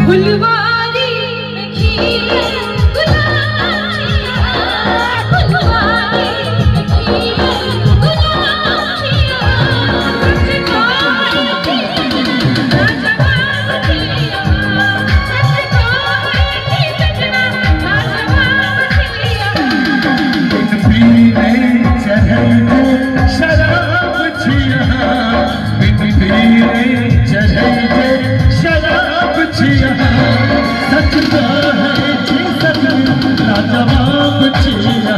फुलवारी में खिले गुलाबिया, फुलवारी में खिले गुलाबिया, सच कहे कि सजना लाजवाब खिलिया, सच कहे कि सजना लाजवाब खिलिया। बिन पीने चढ़े शराब छिया, बिन पीने चढ़े शराब छिया, सच कहे कि सजना लाजवाब छिया।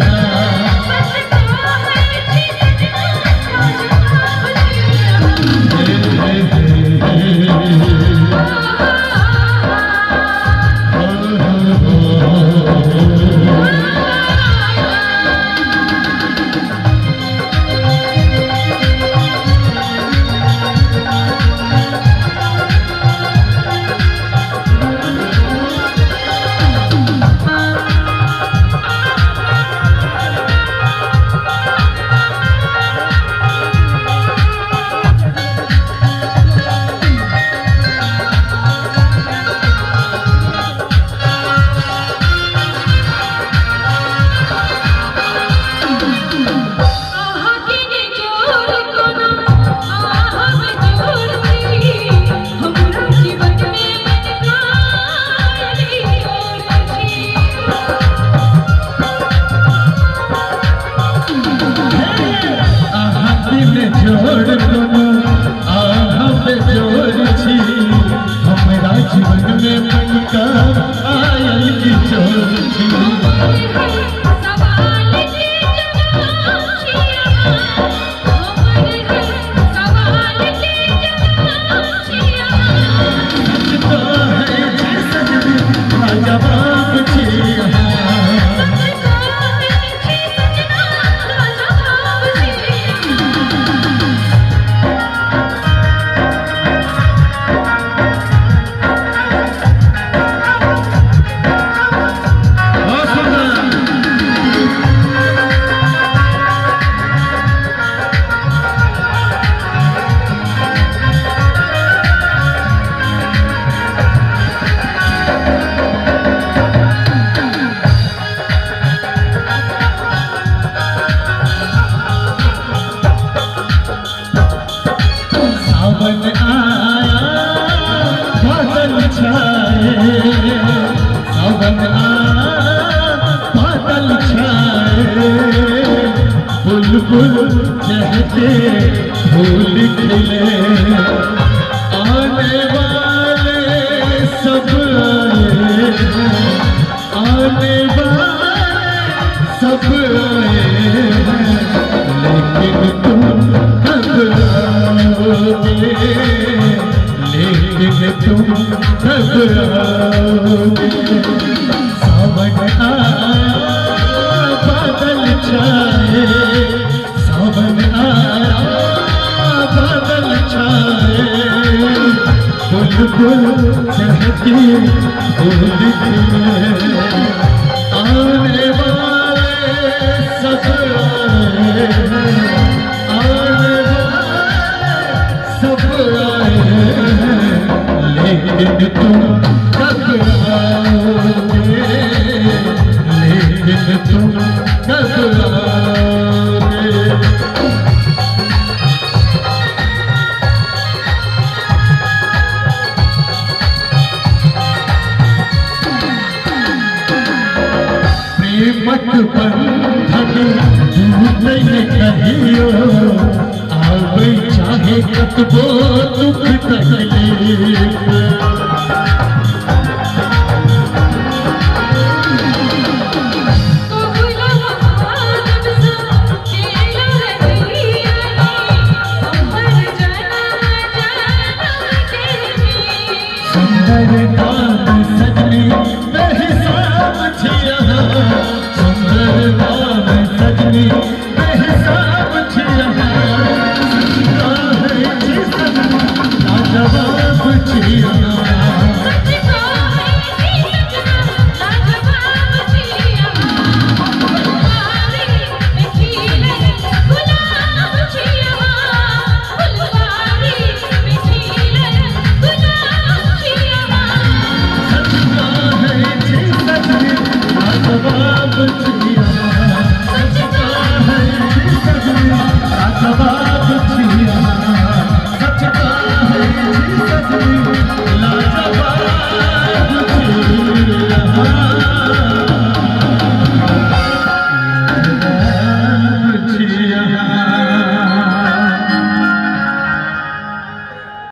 जोड़ कोनो आहा पे जोड़ छी, हमरा जीवन में मनका आयल की जोड़ छी। सवाल के जवाब छिया, सवाल के जवाब छिया, सच कहे कि सजना लाजवाब छिया। सावन आया बादल छाए, सावन आया बादल छाए, बुलबुल चहके फूल खिले, आने वाले सब आए, आने वाले सब आए, लेकिन तुम कब आओगे, लेकिन तुम कब आओगे। सावन आया बादल छाए, सावन आया बादल छाए, बुलबुल चहके फूल खिले, आने वाले सब आए, आने वाले सब आए, लेकिन तुम कब आओगे, लेकिन तुम कब आओगे। प्रेमक बंधन टूटे कहियो, आवे चाहे कतबो दुख तकलीफ, सुंदर नाम सज